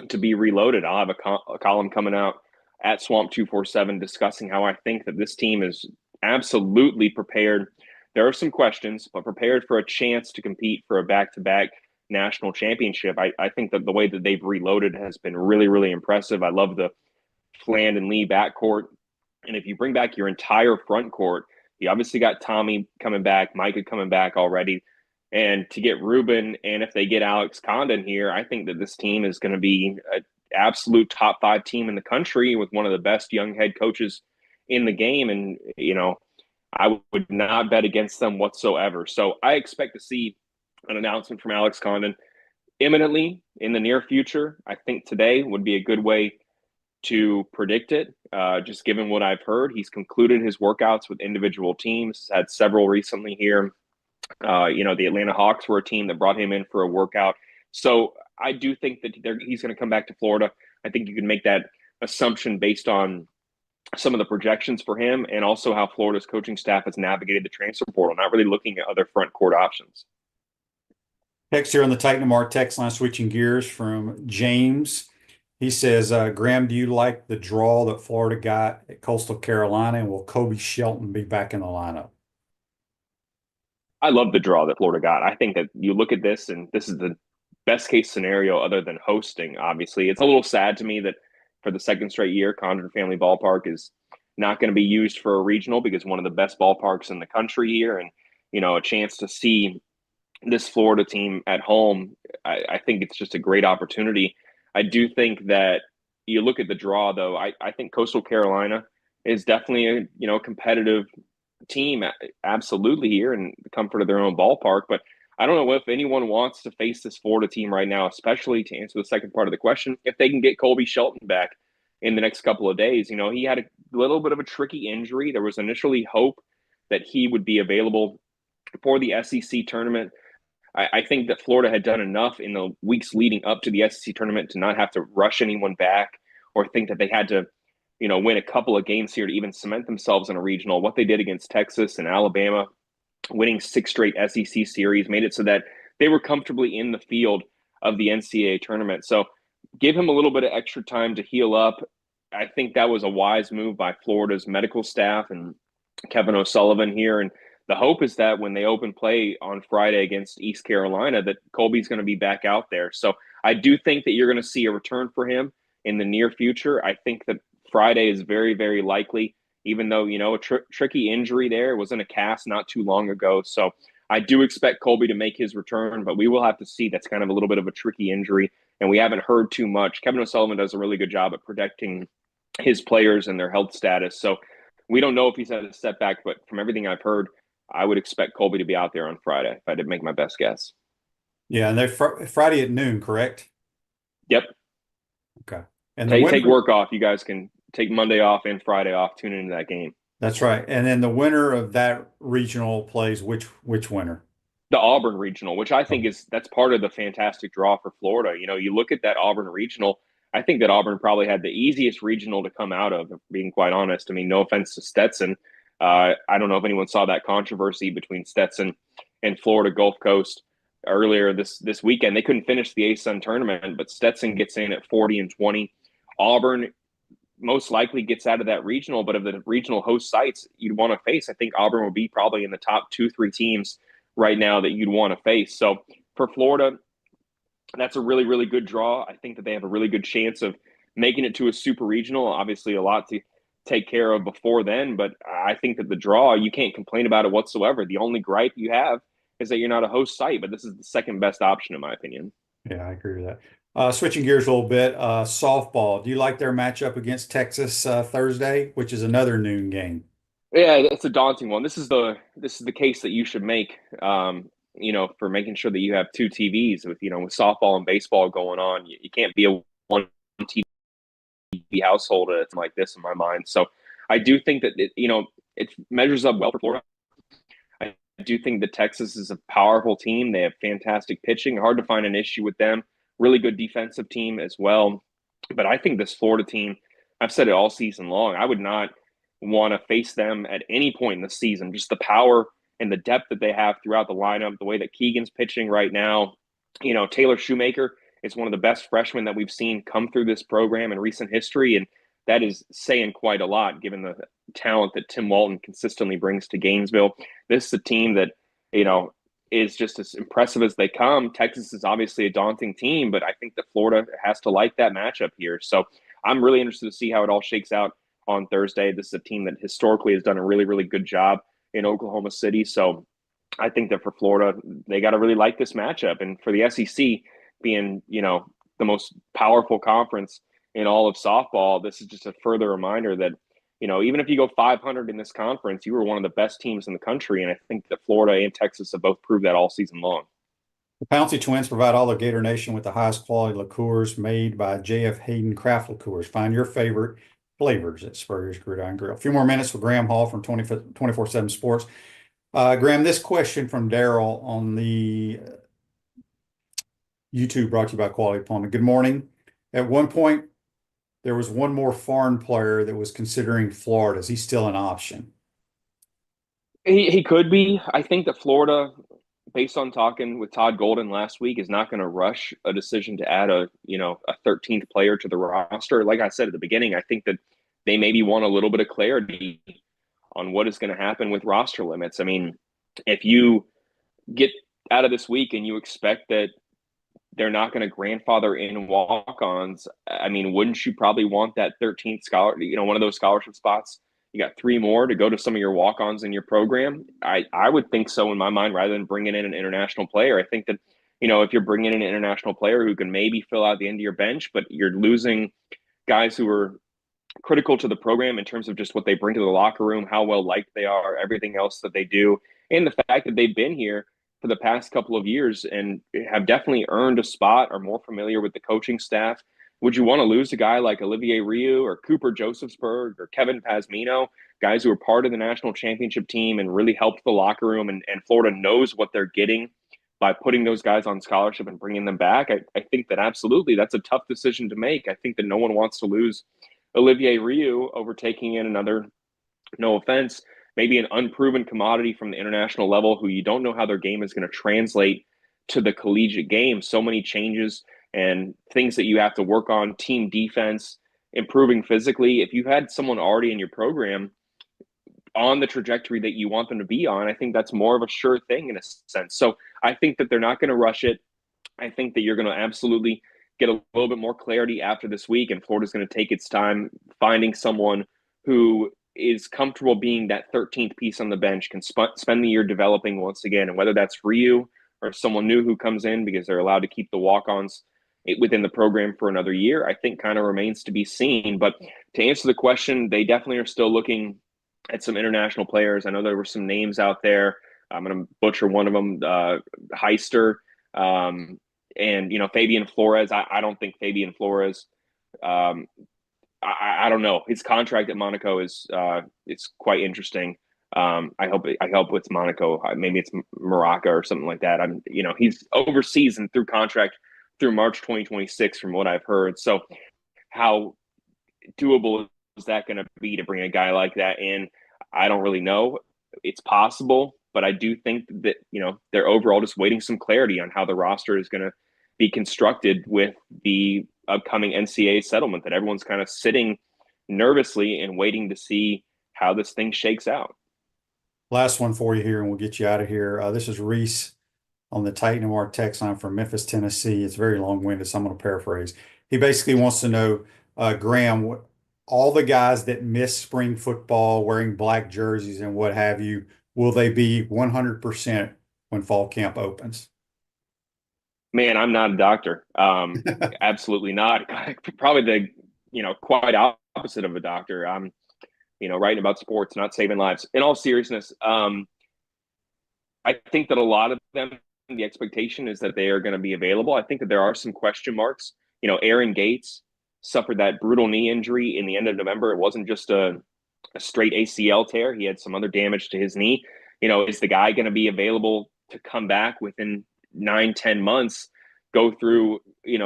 to be reloaded. I'll have a column coming out at Swamp 247 discussing how I think that this team is absolutely prepared. There are some questions, but prepared for a chance to compete for a back-to-back national championship. I think that the way that they've reloaded has been really, really impressive. I love the Fland and Lee backcourt. And if you bring back your entire front court, you obviously got Tommy coming back, Micah coming back already. And to get Ruben, and if they get Alex Condon here, I think that this team is going to be an absolute top 5 team in the country with one of the best young head coaches in the game. And, I would not bet against them whatsoever. So I expect to see an announcement from Alex Condon imminently in the near future. I think today would be a good way to predict it, just given what I've heard. He's concluded his workouts with individual teams, had several recently here. The Atlanta Hawks were a team that brought him in for a workout. So I do think that he's going to come back to Florida. I think you can make that assumption based on some of the projections for him and also how Florida's coaching staff has navigated the transfer portal, not really looking at other front court options. Text here on the Titan Mark text line, switching gears from James. He says, Graham, do you like the draw that Florida got at Coastal Carolina, and will Kobe Shelton be back in the lineup? I love the draw that Florida got. I think that you look at this, and this is the best case scenario other than hosting, obviously. It's a little sad to me that for the second straight year, Condon Family Ballpark is not going to be used for a regional, because one of the best ballparks in the country here, and, a chance to see this Florida team at home, I think it's just a great opportunity. I do think that you look at the draw, though, I think Coastal Carolina is definitely a competitive team, absolutely, here in the comfort of their own ballpark. But I don't know if anyone wants to face this Florida team right now, especially to answer the second part of the question, if they can get Kobe Shelton back in the next couple of days. He had a little bit of a tricky injury. There was initially hope that he would be available for the SEC tournament. I think that Florida had done enough in the weeks leading up to the SEC tournament to not have to rush anyone back or think that they had to, win a couple of games here to even cement themselves in a regional. What they did against Texas and Alabama, winning 6 straight SEC series, made it so that they were comfortably in the field of the NCAA tournament. So give him a little bit of extra time to heal up. I think that was a wise move by Florida's medical staff and Kevin O'Sullivan here. And the hope is that when they open play on Friday against East Carolina, that Colby's going to be back out there. So I do think that you're going to see a return for him in the near future. I think that Friday is very, very likely, even though, a tricky injury there. It was in a cast not too long ago. So I do expect Colby to make his return, but we will have to see. That's kind of a little bit of a tricky injury, and we haven't heard too much. Kevin O'Sullivan does a really good job at protecting his players and their health status. So we don't know if he's had a setback, but from everything I've heard, I would expect Colby to be out there on Friday if I did make my best guess. Yeah, and they're Friday at noon, correct? Yep. Okay. And take work off. You guys can take Monday off and Friday off, tune into that game. That's right. And then the winner of that regional plays which winner? The Auburn regional, which I think that's part of the fantastic draw for Florida. You look at that Auburn regional, I think that Auburn probably had the easiest regional to come out of, being quite honest. I mean, no offense to Stetson. I don't know if anyone saw that controversy between Stetson and Florida Gulf Coast earlier this weekend. They couldn't finish the ASUN tournament, but Stetson gets in at 40-20. Auburn most likely gets out of that regional, but of the regional host sites you'd want to face, I think Auburn will be probably in the top 2-3 teams right now that you'd want to face. So for Florida, that's a really, really good draw. I think that they have a really good chance of making it to a super regional. Obviously a lot to take care of before then, but I think that the draw, you can't complain about it whatsoever. The only gripe you have is that you're not a host site, but this is the second best option in my opinion. Yeah, I agree with that. Switching gears a little bit, softball. Do you like their matchup against Texas Thursday, which is another noon game? Yeah, it's a daunting one. This is the case that you should make. for making sure that you have two TVs with softball and baseball going on. You can't be a one TV household like this in my mind. So I do think that it measures up well for Florida. I do think that Texas is a powerful team. They have fantastic pitching. Hard to find an issue with them. Really good defensive team as well. But I think this Florida team, I've said it all season long, I would not want to face them at any point in the season. Just the power and the depth that they have throughout the lineup, the way that Keegan's pitching right now. Taylor Shoemaker is one of the best freshmen that we've seen come through this program in recent history. And that is saying quite a lot given the talent that Tim Walton consistently brings to Gainesville. This is a team that, is just as impressive as they come. Texas is obviously a daunting team, but I think that Florida has to like that matchup here. So I'm really interested to see how it all shakes out on Thursday. This is a team that historically has done a really, really good job in Oklahoma City. So I think that for Florida, they got to really like this matchup. And for the SEC being, the most powerful conference in all of softball, this is just a further reminder that, even if you go 500 in this conference, you were one of the best teams in the country. And I think that Florida and Texas have both proved that all season long. The Pouncey Twins provide all of Gator Nation with the highest quality liqueurs made by J.F. Hayden Craft Liqueurs. Find your favorite flavors at Spurrier's Gridiron Grill. A few more minutes with Graham Hall from 24/7 Sports. Graham, this question from Daryl on the YouTube brought to you by Quality Plumbing. Good morning. At one point, there was one more foreign player that was considering Florida. Is he still an option? He could be. I think that Florida, based on talking with Todd Golden last week, is not going to rush a decision to add a 13th player to the roster. Like I said at the beginning, I think that they maybe want a little bit of clarity on what is going to happen with roster limits. I mean, if you get out of this week and you expect that they're not going to grandfather in walk-ons, I mean, wouldn't you probably want that 13th one of those scholarship spots? You got 3 more to go to some of your walk-ons in your program. I would think so in my mind, rather than bringing in an international player. I think that, if you're bringing in an international player who can maybe fill out the end of your bench, but you're losing guys who are critical to the program in terms of just what they bring to the locker room, how well liked they are, everything else that they do, and the fact that they've been here for the past couple of years and have definitely earned a spot, are more familiar with the coaching staff. Would you want to lose a guy like Olivier Rioux or Cooper Josephsberg or Kevin Pasmino, guys who are part of the national championship team and really helped the locker room, and Florida knows what they're getting by putting those guys on scholarship and bringing them back? I think that absolutely that's a tough decision to make. I think that no one wants to lose Olivier Rioux over taking in another, no offense, maybe an unproven commodity from the international level who you don't know how their game is going to translate to the collegiate game. So many changes and things that you have to work on, team defense, improving physically. If you had someone already in your program on the trajectory that you want them to be on, I think that's more of a sure thing in a sense. So I think that they're not going to rush it. I think that you're going to absolutely get a little bit more clarity after this week, and Florida's going to take its time finding someone who is comfortable being that 13th piece on the bench, can spend the year developing once again. And whether that's Ryu or someone new who comes in because they're allowed to keep the walk-ons within the program for another year, I think kind of remains to be seen. But to answer the question, they definitely are still looking at some international players. I know there were some names out there. I'm going to butcher one of them, Heister, and, Fabian Flores. I don't think Fabian Flores, I don't know. His contract at Monaco is it's quite interesting. I hope it's Monaco. Maybe it's Morocco or something like that. He's overseas and through contract through March 2026, from what I've heard. So, how doable is that going to be to bring a guy like that in? I don't really know. It's possible, but I do think that they're overall just waiting some clarity on how the roster is going to be constructed with the upcoming NCAA settlement, that everyone's kind of sitting nervously and waiting to see how this thing shakes out. Last one for you here, and we'll get you out of here. This is Reese on the Titan Mark text line from Memphis, Tennessee. It's very long-winded, so I'm going to paraphrase. He basically wants to know, Graham, all the guys that miss spring football wearing black jerseys and what have you, will they be 100% when fall camp opens? Man, I'm not a doctor. Absolutely not. Probably the, quite opposite of a doctor. I'm, writing about sports, not saving lives. In all seriousness, I think that a lot of them the expectation is that they are going to be available. I think that there are some question marks. Aaron Gates suffered that brutal knee injury in the end of November. It wasn't just a straight ACL tear. He had some other damage to his knee. Is the guy going to be available to come back within 9-10 months, go through,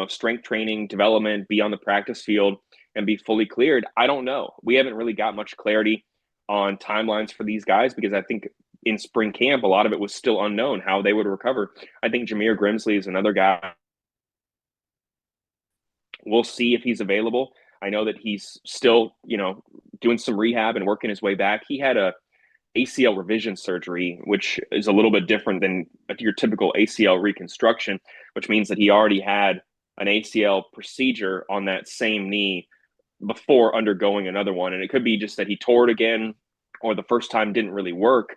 strength training, development, be on the practice field, and be fully cleared? I don't know. We haven't really got much clarity on timelines for these guys because I think in spring camp, a lot of it was still unknown how they would recover. I think Jameer Grimsley is another guy. We'll see if he's available. I know that he's still, doing some rehab and working his way back. He had a ACL revision surgery, which is a little bit different than your typical ACL reconstruction, which means that he already had an ACL procedure on that same knee before undergoing another one. And it could be just that he tore it again, or the first time didn't really work,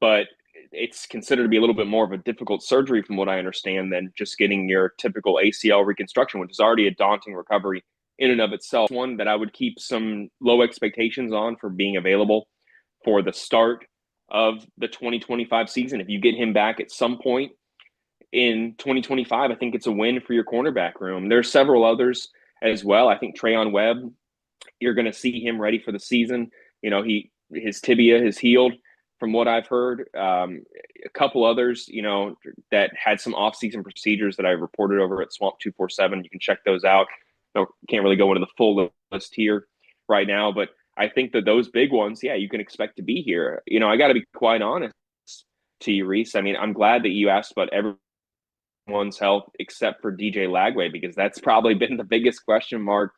but it's considered to be a little bit more of a difficult surgery from what I understand than just getting your typical ACL reconstruction, which is already a daunting recovery in and of itself. One that I would keep some low expectations on for being available for the start of the 2025 season. If you get him back at some point in 2025, I think it's a win for your cornerback room. There are several others as well. I think Trayon Webb, you're going to see him ready for the season. His tibia has healed from what I've heard. A couple others, that had some off-season procedures that I reported over at Swamp 247. You can check those out. Can't really go into the full list here right now, but I think that those big ones, you can expect to be here. I got to be quite honest to you, Reese. I mean, I'm glad that you asked about everyone's health except for DJ Lagway, because that's probably been the biggest question mark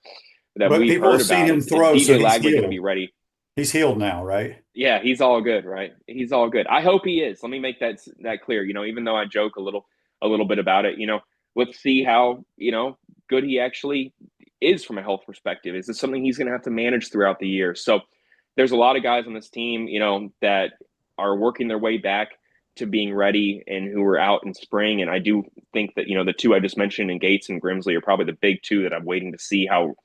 that we've heard about. Him throw, is so DJ Lagway going to be ready? He's healed now, right? Yeah, he's all good, right? He's all good. I hope he is. Let me make that clear. Even though I joke a little bit about it, let's see how, good he actually is from a health perspective. Is this something he's going to have to manage throughout the year? So there's a lot of guys on this team, that are working their way back to being ready and who were out in spring. And I do think that, the two I just mentioned in Gates and Grimsley are probably the big two that I'm waiting to see how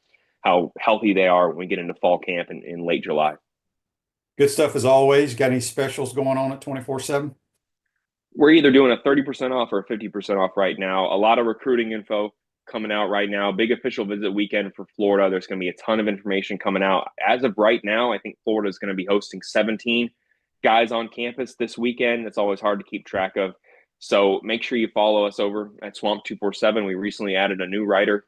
healthy they are when we get into fall camp in late July. Good stuff as always. Got any specials going on at 24/7? We're either doing a 30% off or a 50% off right now. A lot of recruiting info coming out right now. Big official visit weekend for Florida. There's going to be a ton of information coming out. As of right now, I think Florida is going to be hosting 17 guys on campus this weekend. It's always hard to keep track of. So make sure you follow us over at Swamp 247. We recently added a new writer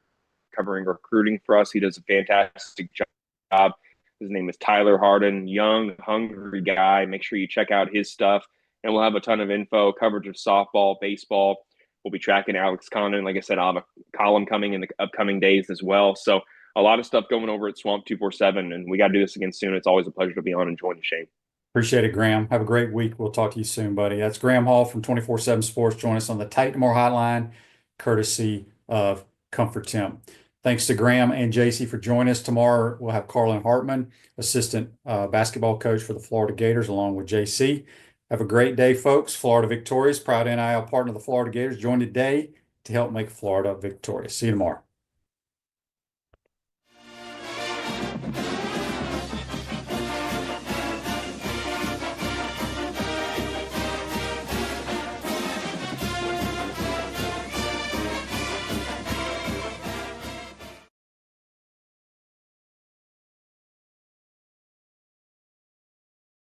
covering recruiting for us. He does a fantastic job. His name is Tyler Harden, young, hungry guy. Make sure you check out his stuff. And we'll have a ton of info, coverage of softball, baseball. We'll be tracking Alex Condon. Like I said, I'll have a column coming in the upcoming days as well. So a lot of stuff going over at Swamp 247, and we got to do this again soon. It's always a pleasure to be on and join you, Shane. Appreciate it, Graham. Have a great week. We'll talk to you soon, buddy. That's Graham Hall from 24/7 Sports. Join us on the Titan More Hotline, courtesy of Comfort Temp. Thanks to Graham and JC for joining us. Tomorrow, we'll have Carlin Hartman, assistant basketball coach for the Florida Gators, along with JC. Have a great day, folks. Florida victorious, proud NIL partner of the Florida Gators. Join today to help make Florida victorious. See you tomorrow.